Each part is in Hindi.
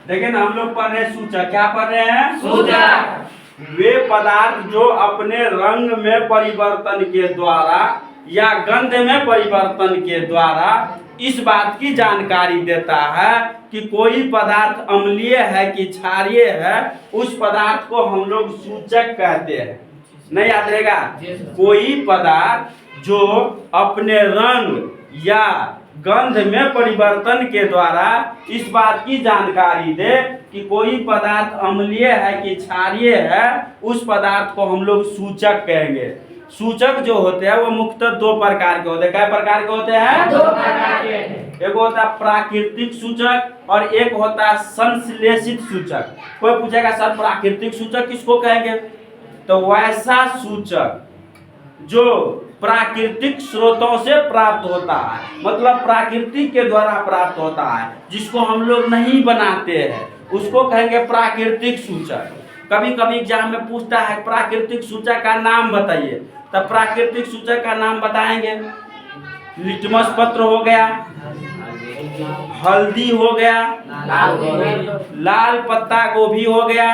लेकिन हम लोग पढ़ रहे हैं सूचक। क्या पढ़ रहे हैं? सूचक। वे पदार्थ जो अपने रंग में परिवर्तन के द्वारा या गंध में परिवर्तन के द्वारा इस बात की जानकारी देता है कि कोई पदार्थ अम्लीय है कि क्षारीय है, उस पदार्थ को हम लोग सूचक कहते हैं। नहीं याद रहेगा? कोई पदार्थ जो अपने रंग या गंध में परिवर्तन के द्वारा इस बात की जानकारी दे कि कोई पदार्थ अम्लीय है कि क्षारीय है, उस पदार्थ को हम लोग सूचक कहेंगे। सूचक जो होते हैं वो मुख्यतः दो प्रकार के होते हैं। क्या प्रकार के होते हैं? दो प्रकार के। एक होता है प्राकृतिक सूचक और एक होता है संश्लेषित सूचक। कोई पूछेगा सर प्राकृतिक सूचक किसको कहेंगे? तो वैसा सूचक जो प्राकृतिक स्रोतों से प्राप्त होता है, मतलब प्रकृति के द्वारा प्राप्त होता है, जिसको हम लोग नहीं बनाते हैं, उसको कहेंगे प्राकृतिक सूचक। कभी कभी एग्जाम में पूछता है प्राकृतिक सूचक का नाम बताइए, तब प्राकृतिक सूचक का नाम बताएंगे। लिटमस पत्र हो गया, हल्दी हो गया, लाल पत्ता गोभी हो गया,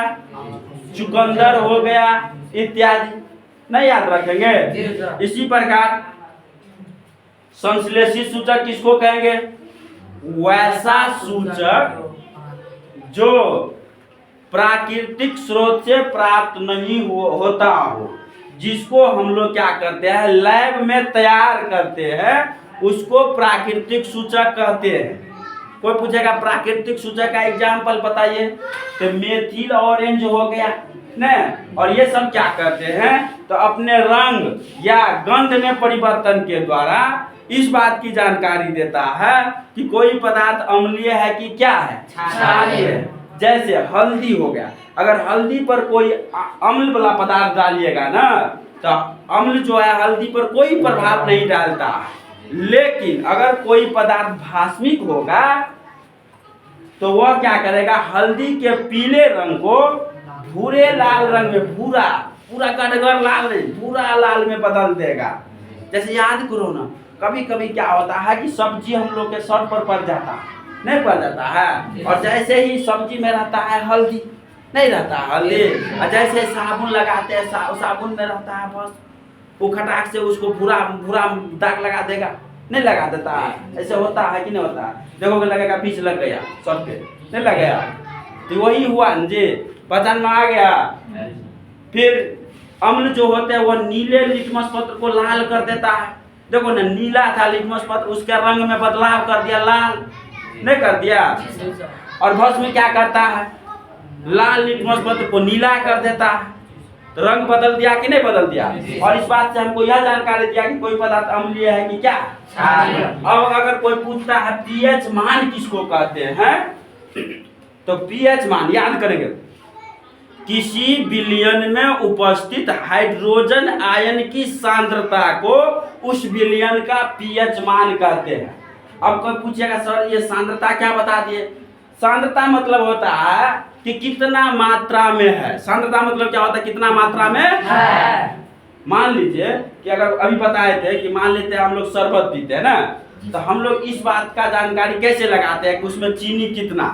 चुकंदर हो गया इत्यादि। नहीं याद रखेंगे? इसी प्रकार संश्लेषित सूचक किसको कहेंगे? वैसा सूचक जो प्राकृतिक स्रोत से प्राप्त नहीं होता हो, जिसको हम लोग क्या करते हैं लैब में तैयार करते हैं, उसको प्राकृतिक सूचक कहते हैं। कोई पूछेगा प्राकृतिक सूचक का एग्जाम्पल बताइए, तो मेथिल ऑरेंज हो गया न, और ये सब क्या करते हैं तो अपने रंग या गंध में परिवर्तन के द्वारा इस बात की जानकारी देता है कि कोई पदार्थ अम्लीय है कि क्या है, क्षारीय है। जैसे हल्दी हो गया, अगर हल्दी पर कोई अम्ल वाला पदार्थ डालिएगा ना, तो अम्ल जो है हल्दी पर कोई प्रभाव नहीं डालता। लेकिन अगर कोई पदार्थ भास्मिक होगा तो वह क्या करेगा, हल्दी के पीले रंग को भूरे लाल रंग में, पूरा कटगर लाल नहीं, भूरा लाल में बदल देगा। जैसे याद करो ना, कभी कभी क्या होता है कि सब्जी हम लोग के सर पर पड़ जाता है, नहीं पड़ जाता है, और जैसे ही सब्जी में रहता है हल्दी, नहीं रहता हल्दी, और जैसे साबुन लगाते हैं साबुन में रहता है बस वो खटाक से उसको भूरा दाग लगा देगा, नहीं लगा देता है। ऐसे होता है कि नहीं होता? देखोगे लगेगा पीछे लग गया सर पे, नहीं लग गया, तो वही हुआ जी, पहचान में आ गया। फिर अम्ल जो होते हैं वो नीले लिटमस पत्र को लाल कर देता है। देखो ना, नीला था लिटमस पत्र, उसके रंग में बदलाव कर दिया, लाल नहीं कर दिया। और भस्म क्या करता है, लाल लिटमस पत्र को नीला कर देता है, तो रंग बदल दिया कि नहीं बदल दिया। और इस बात से हमको यह जानकारी दिया कि कोई पदार्थ अम्लीय है कि क्या। अब अगर कोई पूछता है पीएच मान किसको कहते हैं, तो पीएच मान याद करेंगे, किसी विलयन में उपस्थित हाइड्रोजन आयन की सांद्रता को उस विलयन का पीएच मान कहते हैं। अब कोई पूछेगा सर ये सांद्रता क्या बता दिए? सांद्रता मतलब होता है कि कितना मात्रा में है। सांद्रता मतलब क्या होता है, कितना मात्रा में है। मान लीजिए कि अगर अभी बताए थे कि मान लेते हैं हम लोग शरबत पीते हैं ना, तो हम लोग इस बात का जानकारी कैसे लगाते हैं कि उसमें चीनी कितना,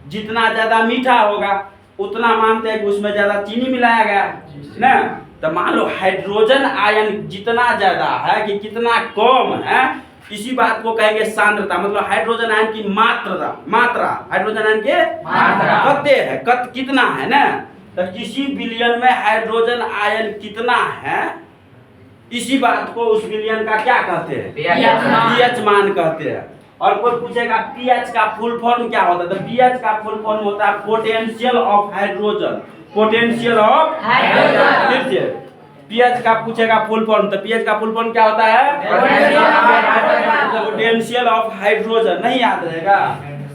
जितना ज्यादा मीठा होगा उतना मानते हैं कि उसमें ज्यादा चीनी मिलाया गया ना। तो मान लो हाइड्रोजन आयन जितना ज्यादा है कि कितना कम है, इसी बात को कहेंगे सांद्रता। मतलब हाइड्रोजन आयन की मात्रा हाइड्रोजन आयन के कते है, कितना है ना। तो किसी विलयन में हाइड्रोजन आयन कितना है, इसी बात को उस विलयन का क्या कहते हैं, पीएच मान कहते हैं। और कोई पूछेगा पीएच का फुल फॉर्म क्या होता है, तो पीएच का फुल फॉर्म होता है potential of hydrogen. Potential of hydrogen. फिर से पीएच का पूछेगा फुल फॉर्म, तो पीएच का फुल फॉर्म क्या होता है, पोटेंशियल ऑफ हाइड्रोजन। नहीं याद रहेगा?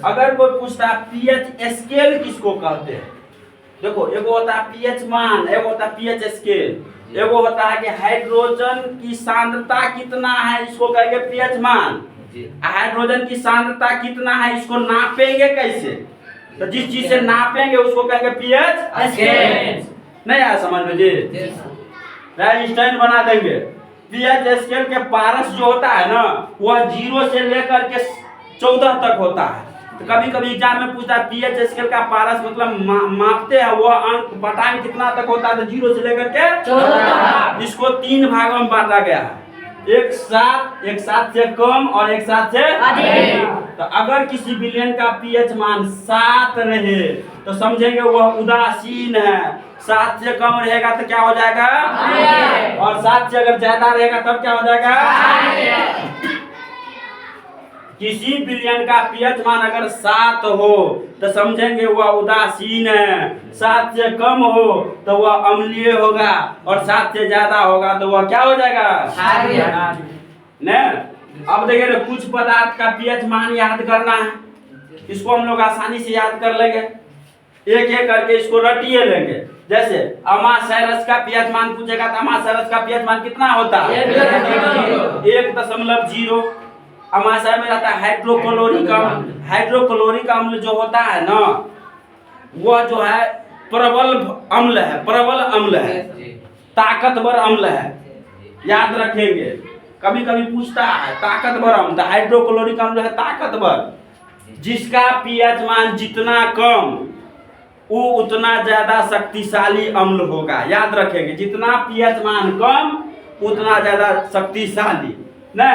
अगर कोई पूछता है पीएच स्केल किसको कहते हैं, देखो एगो होता है पीएच मान, एगो होता है पीएच स्केल। एगो होता है कि हाइड्रोजन की सांद्रता कितना है, इसको कहेंगे पीएच मान। हाइड्रोजन की सांद्रता कितना है, इसको नापेंगे कैसे, तो जिस चीज से नापेंगे उसको कहेंगे पीएच स्केल। नहीं आया समझ में जी? स्टैंड बना देंगे। पीएच स्केल के पारस जो होता है ना, वह 0 से लेकर के 14 तक होता है। तो कभी कभी एग्जाम में पूछता है पीएच स्केल का पारस मतलब मापते हैं, वो अंक बताएं कितना तक होता है, तो 0 से लेकर के 14। इसको 3 भागों में बांटा गया है, एक सात से कम और एक सात से अधिक। तो अगर किसी बिलियन का पीएच मान 7 रहे तो समझेंगे वह उदासीन है। 7 से कम रहेगा तो क्या हो जाएगा, और 7 से अगर ज्यादा रहेगा तब क्या हो जाएगा। किसी बिलियन का पीएच मान अगर 7 हो तो समझेंगे वह उदासीन है, 7 से कम हो तो वह अम्लीय होगा, और 7 से ज्यादा होगा तो वह क्या हो जाएगा न। अब देखिए ना, कुछ पदार्थ का पीएच मान याद करना है, इसको हम लोग आसानी से याद कर लेंगे, एक एक करके इसको रटिए लेंगे। जैसे अमाशयरस का पीएच मान पूछेगा तो अमाशयरस का पीएच मान कितना होता है, 1.0। अमाशय में रहता है हाइड्रोक्लोरिक अम्ल। हाइड्रोक्लोरिक अम्ल जो होता है ना, वह जो है प्रबल अम्ल है, प्रबल अम्ल है, ताकतवर अम्ल है, याद रखेंगे। कभी कभी पूछता है ताकतवर अम्ल, हाइड्रोक्लोरिक अम्ल है ताकतवर, जिसका पीएच मान जितना कम वो उतना ज्यादा शक्तिशाली अम्ल होगा, याद रखेंगे। जितना पीएच मान कम उतना ज्यादा शक्तिशाली ना।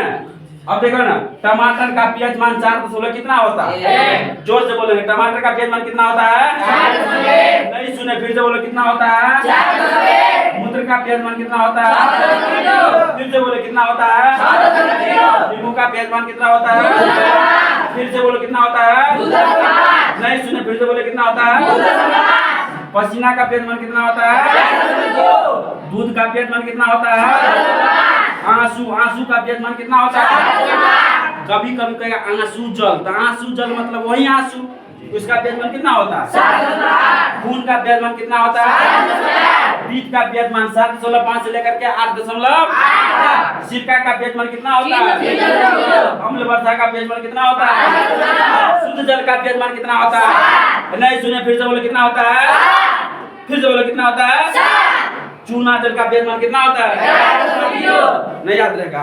अब देखो ना, टमाटर का पीएच मान 4.16 कितना होता है, जोर से बोलेंगे, टमाटर का पीएच मान कितना होता है, नहीं सुने, फिर से बोलो कितना होता है। मूत्र का पीएच मान कितना होता है, फिर से बोले कितना होता है। नींबू का पीएच मान कितना होता है, फिर से बोलो कितना होता है, नहीं सुने, फिर से बोले कितना होता है। पसीना का पीएच मान कितना होता है, दूध का पीएच मान कितना होता है, आंसू का पीएच मान कितना होता है। कभी कभी कहेगा आंसू जल, तो आंसू जल मतलब वही आंसू, उसका पीएच मान कितना होता है। खून का पीएच मान कितना होता है, पीठ का पीएच मान 7.5 से लेकर के 8.8। सिरका का पीएच मान कितना होता है, अम्ल वर्षा का पीएच मान कितना होता है, शुद्ध जल का पीएच मान कितना होता है, नहीं सुने, फिर से बोलो कितना होता है, फिर से बोलो कितना होता है। चूना जल का पीएच मान कितना होता है, नहीं याद रहेगा,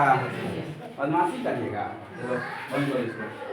बदमाशी करिएगा, बंद करो इसको।